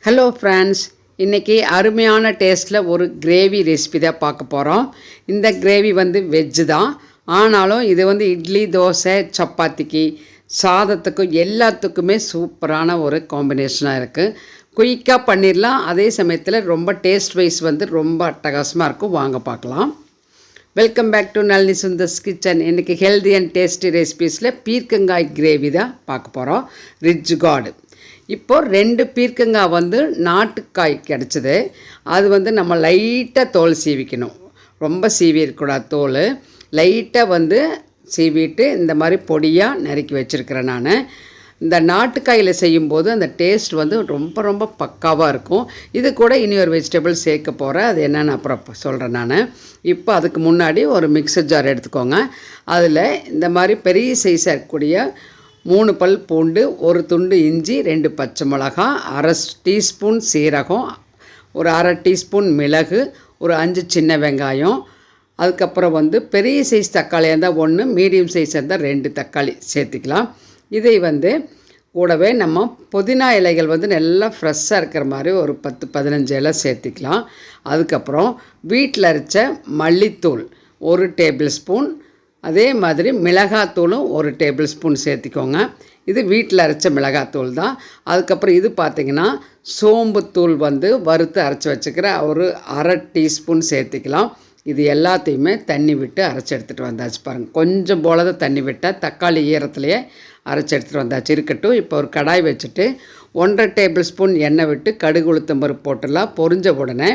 Hello friends, இன்றைக்கி அருமையான டேஸ்ட்டில் ஒரு கிரேவி ரெசிபி தான் பார்க்க போகிறோம். இந்த கிரேவி வெஜ்ஜு தான். ஆனாலும் இது இட்லி, தோசை, சப்பாத்திக்கு, சாதத்துக்கும் எல்லாத்துக்குமே சூப்பரான ஒரு காம்பினேஷனாக இருக்குது. குயிக்காக பண்ணிடலாம். அதே சமயத்தில் ரொம்ப டேஸ்ட் வைஸ் ரொம்ப அட்டகாசமாக இருக்கும். வாங்க பார்க்கலாம். Welcome back to Nalini Sundar's kitchen. இன்றைக்கி ஹெல்தி அண்ட் டேஸ்டி ரெசிபீஸில் பீர்க்கங்காய் கிரேவி தான் பார்க்க போகிறோம். Rich curd. இப்போது 2 பீர்க்கங்காய் நாட்டுக்காய் கிடச்சிது. அது நம்ம லைட்டாக தோல் சீவிக்கணும். ரொம்ப சீவி இருக்கக்கூடாது. தோல் லைட்டாக சீவிட்டு இந்த மாதிரி பொடியாக நறுக்கி வச்சுருக்கிறேன் நான். இந்த நாட்டுக்காயில் செய்யும்போது அந்த டேஸ்ட் ரொம்ப ரொம்ப பக்காவாக இருக்கும். இது கூட இனி ஒரு வெஜிடபிள் சேர்க்க போகிறேன். அது என்னென்னு அப்புறம் சொல்கிறேன் நான். இப்போ அதுக்கு முன்னாடி ஒரு மிக்சர் ஜார் எடுத்துக்கோங்க. அதில் இந்த மாதிரி பெரிய சைஸாக இருக்கக்கூடிய 3 பல் பூண்டு, 1 துண்டு இஞ்சி, 2 பச்சை மிளகா, அரை டீஸ்பூன் சீரகம், ஒரு அரை டீஸ்பூன் மிளகு, ஒரு 5 சின்ன வெங்காயம், அதுக்கப்புறம் பெரிய சைஸ் தக்காளியாக இருந்தால் 1, மீடியம் சைஸாக இருந்தால் 2 தக்காளி சேர்த்துக்கலாம். இதை கூடவே நம்ம புதினா இலைகள் நல்லா ஃப்ரெஷ்ஷாக இருக்கிற மாதிரி ஒரு 10-15 இலை சேர்த்துக்கலாம். அதுக்கப்புறம் வீட்டில் அரைச்ச மல்லித்தூள் 1 டேபிள் ஸ்பூன், அதே மாதிரி மிளகாத்தூளும் 1 டேபிள் ஸ்பூன் சேர்த்திக்கோங்க. இது வீட்டில் அரைச்ச மிளகாத்தூள் தான். அதுக்கப்புறம் இது பார்த்திங்கன்னா சோம்புத்தூள் வறுத்து அரைச்சி வச்சுக்கிற ஒரு அரை டீஸ்பூன் சேர்த்திக்கலாம். இது எல்லாத்தையுமே தண்ணி விட்டு அரைச்சி எடுத்துகிட்டு வந்தாச்சு. பாருங்கள், கொஞ்சம் போல தான் தண்ணி விட்டால் தக்காளி ஈரத்துலையே அரைச்சி எடுத்துகிட்டு வந்தாச்சு. இருக்கட்டும். இப்போ ஒரு கடாய் வச்சுட்டு 1.5 டேபிள் ஸ்பூன் எண்ணெய் விட்டு கடுகு உளுத்தம்பருப்பு போட்டுடலாம். பொரிஞ்ச உடனே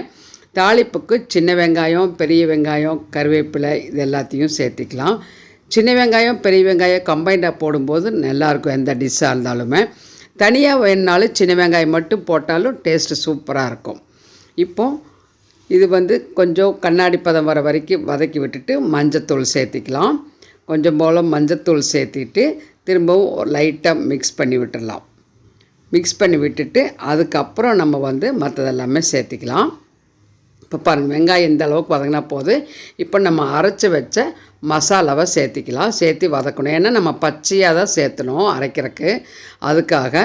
தாளிப்புக்கு சின்ன வெங்காயம், பெரிய வெங்காயம், கருவேப்பிலை இது எல்லாத்தையும் சேர்த்திக்கலாம். சின்ன வெங்காயம், பெரிய வெங்காயம் கம்பைண்டாக போடும்போது நல்லாயிருக்கும். எந்த டிஷ்ஷாக இருந்தாலுமே தனியாக வேணுனாலும் சின்ன வெங்காயம் மட்டும் போட்டாலும் டேஸ்ட்டு சூப்பராக இருக்கும். இப்போது இது கொஞ்சம் கண்ணாடி பதம் வர வரைக்கும் வதக்கி விட்டுட்டு மஞ்சத்தூள் சேர்த்திக்கலாம். கொஞ்சம் போல் மஞ்சத்தூள் சேர்த்திட்டு திரும்பவும் லைட்டாக மிக்ஸ் பண்ணி விட்டுடலாம். மிக்ஸ் பண்ணி விட்டுட்டு அதுக்கப்புறம் நம்ம மற்றதெல்லாமே சேர்த்திக்கலாம். இப்போ பாருங்கள், வெங்காயம் இந்த அளவுக்கு வதங்கினா போது. இப்போ நம்ம அரைச்சி வச்ச மசாலாவை சேர்த்திக்கலாம். சேர்த்து வதக்கணும். ஏன்னா நம்ம பச்சையாக தான் சேர்த்தணும் அரைக்கிறதுக்கு. அதுக்காக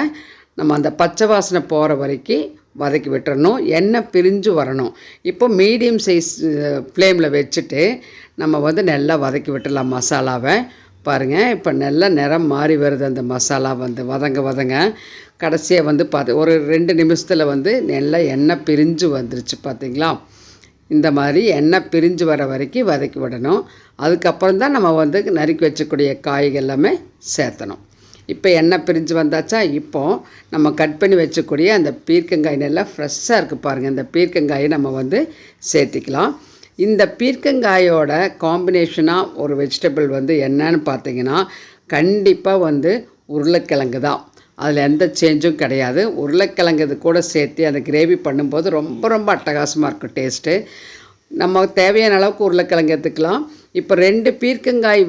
நம்ம அந்த பச்சை வாசனை போகிற வரைக்கும் வதக்கி விட்டுறணும். எண்ணெய் பிரிஞ்சு வரணும். இப்போ மீடியம் சைஸ் ஃப்ளேமில் வச்சுட்டு நம்ம நல்லா வதக்கி விட்டுடலாம் மசாலாவை. பாருங்கள், இப்போ நல்லா நிறம் மாறி வருது. அந்த மசாலா வதங்க கடைசியாக பார்த்து ஒரு 2 நிமிஷத்தில் நல்லா எண்ணெய் பிரிஞ்சு வந்துருச்சு. பார்த்திங்களா? இந்த மாதிரி எண்ணெய் பிரிஞ்சு வர வரைக்கும் வதக்கி விடணும். அதுக்கப்புறம் தான் நம்ம நறுக்கி வச்சக்கூடிய காய்கள் எல்லாமே சேர்த்தணும். இப்போ எண்ணெய் பிரிஞ்சு வந்தாச்சா? இப்போது நம்ம கட் பண்ணி வச்சக்கூடிய அந்த பீர்க்கங்காய் நல்லா ஃப்ரெஷ்ஷாக இருக்குது. பாருங்கள், இந்த பீர்க்கங்காயை நம்ம சேர்த்திக்கலாம். இந்த பீர்க்கங்காயோட காம்பினேஷனாக ஒரு வெஜிடபிள் என்னன்னு பார்த்தீங்கன்னா கண்டிப்பாக உருளைக்கிழங்கு தான். அதில் எந்த சேஞ்சும் கிடையாது. உருளைக்கிழங்கு இது கூட சேர்த்து அந்த கிரேவி பண்ணும்போது ரொம்ப ரொம்ப அட்டகாசமாக இருக்கும் டேஸ்ட்டு. நம்ம தேவையான அளவுக்கு உருளைக்கிழங்கு எடுத்துக்கலாம். இப்போ 2 பீர்க்கங்காய்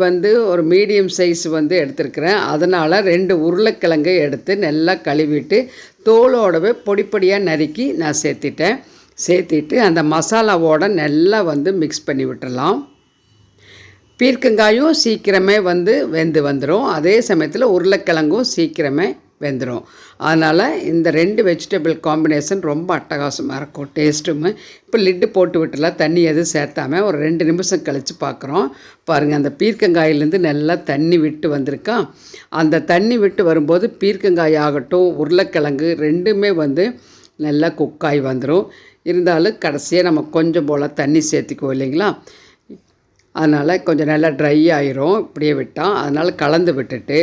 ஒரு மீடியம் சைஸ் எடுத்துருக்கிறேன். அதனால் 2 உருளைக்கிழங்கு எடுத்து நல்லா கழுவிட்டு தோலோடவே பொடிப்பொடியாக நறுக்கி நான் சேர்த்திட்டு அந்த மசாலாவோட நல்லா மிக்ஸ் பண்ணி விட்டுடலாம். பீர்க்கங்காயும் சீக்கிரமே வெந்து வந்துடும். அதே சமயத்தில் உருளைக்கிழங்கும் சீக்கிரமே வெந்துடும். அதனால் இந்த 2 வெஜிடபிள் காம்பினேஷன் ரொம்ப அட்டகாசமாக இருக்கும் டேஸ்ட்டும். இப்போ லிட்டு போட்டு விட்டுலாம், தண்ணி எதுவும் சேர்த்தாமல் ஒரு 2 நிமிஷம் கழித்து பார்க்குறோம். பாருங்கள், அந்த பீர்க்கங்காயிலேருந்து நல்லா தண்ணி விட்டு வந்திருக்கா. அந்த தண்ணி விட்டு வரும்போது பீர்க்கங்காய் ஆகட்டும் உருளைக்கிழங்கு ரெண்டுமே நல்லா குக்காய் வந்துடும். இருந்தாலும் கடைசியாக நம்ம கொஞ்சம் போல் தண்ணி சேர்த்திக்குவோம் இல்லைங்களா? அதனால் கொஞ்சம் நல்லா ட்ரை ஆயிரும் இப்படியே விட்டால். அதனால் கலந்து விட்டுட்டு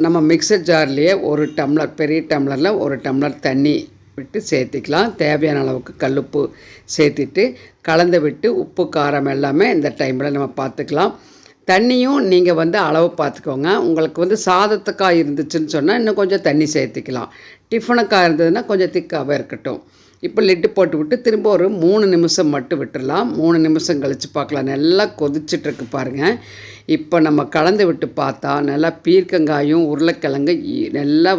நம்ம மிக்சர் ஜார்லேயே 1 டம்ளர், பெரிய டம்ளரில் 1 டம்ளர் தண்ணி விட்டு சேர்த்திக்கலாம். தேவையான அளவுக்கு கல்லுப்பு சேர்த்திட்டு கலந்து விட்டு உப்பு காரம் எல்லாமே இந்த டைமில் நம்ம பார்த்துக்கலாம். தண்ணியும் நீங்கள் அளவு பார்த்துக்கோங்க. உங்களுக்கு சாதத்துக்காய் இருந்துச்சுன்னு சொன்னால் இன்னும் கொஞ்சம் தண்ணி சேர்த்திக்கலாம். டிஃபனுக்காக இருந்ததுன்னா கொஞ்சம் திக்காகவே இருக்கட்டும். இப்போ லிட்டு போட்டு விட்டு திரும்ப ஒரு 3 நிமிஷம் மட்டும் விட்டுடலாம். 3 நிமிஷம் கழித்து பார்க்கலாம். நல்லா கொதிச்சிட்ருக்கு பாருங்கள். இப்போ நம்ம கலந்து விட்டு பார்த்தா நல்லா பீர்க்கங்காயும் உருளைக்கிழங்கு நல்லா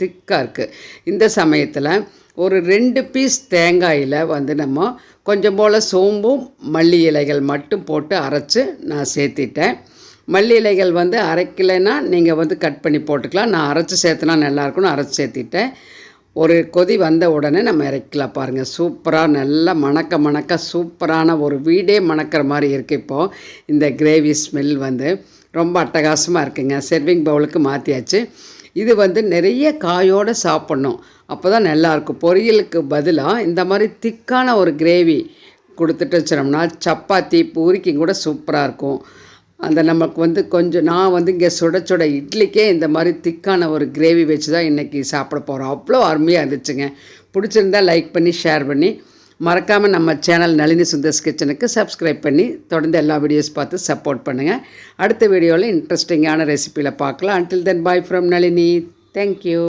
திக்காக இருக்குது. இந்த சமயத்தில் ஒரு 2 பீஸ் தேங்காயில் நம்ம கொஞ்சம் போல் சோம்பும் மல்லி இலைகள் மட்டும் போட்டு அரைச்சி நான் சேர்த்திட்டேன். மல்லி இலைகள் அரைக்கலைன்னா நீங்கள் கட் பண்ணி போட்டுக்கலாம். நான் அரைச்சி சேர்த்துனா நல்லாயிருக்குன்னு அரைச்சி சேர்த்திட்டேன். ஒரு கொதி வந்த உடனே நம்ம இறக்கலாம் பாருங்கள். சூப்பராக நல்லா மணக்க சூப்பரான ஒரு வீடே மணக்கிற மாதிரி இருக்குது. இப்போது இந்த கிரேவி ஸ்மெல் வந்து ரொம்ப அட்டகாசமாக இருக்குங்க. சர்விங் பவுலுக்கு மாற்றியாச்சு. இது வந்து நிறைய காயோடு சாப்பிட்ணும், அப்போ தான் நல்லாயிருக்கும். பொரியலுக்கு பதிலாக இந்த மாதிரி திக்கான ஒரு கிரேவி கொடுத்துட்டு வச்சினோம்னா சப்பாத்தி பூரிக்கும் கூட சூப்பராக இருக்கும். அந்த நமக்கு வந்து கொஞ்சம் நான் வந்து இங்கே சுட இட்லிக்கே இந்த மாதிரி திக்கான ஒரு கிரேவி வச்சு தான் இன்றைக்கி சாப்பிட போகிறோம். அவ்வளோ அருமையாக இருந்துச்சுங்க. பிடிச்சிருந்தால் லைக் பண்ணி ஷேர் பண்ணி மறக்காமல் நம்ம சேனல் நளினி சுந்தர்ஸ் கிச்சனுக்கு சப்ஸ்கிரைப் பண்ணி தொடர்ந்து எல்லா வீடியோஸ் பார்த்து சப்போர்ட் பண்ணுங்கள். அடுத்த வீடியோவில் இன்ட்ரெஸ்டிங்கான ரெசிப்பியில் பார்க்கலாம். Until then bye from Nalini. Thank you.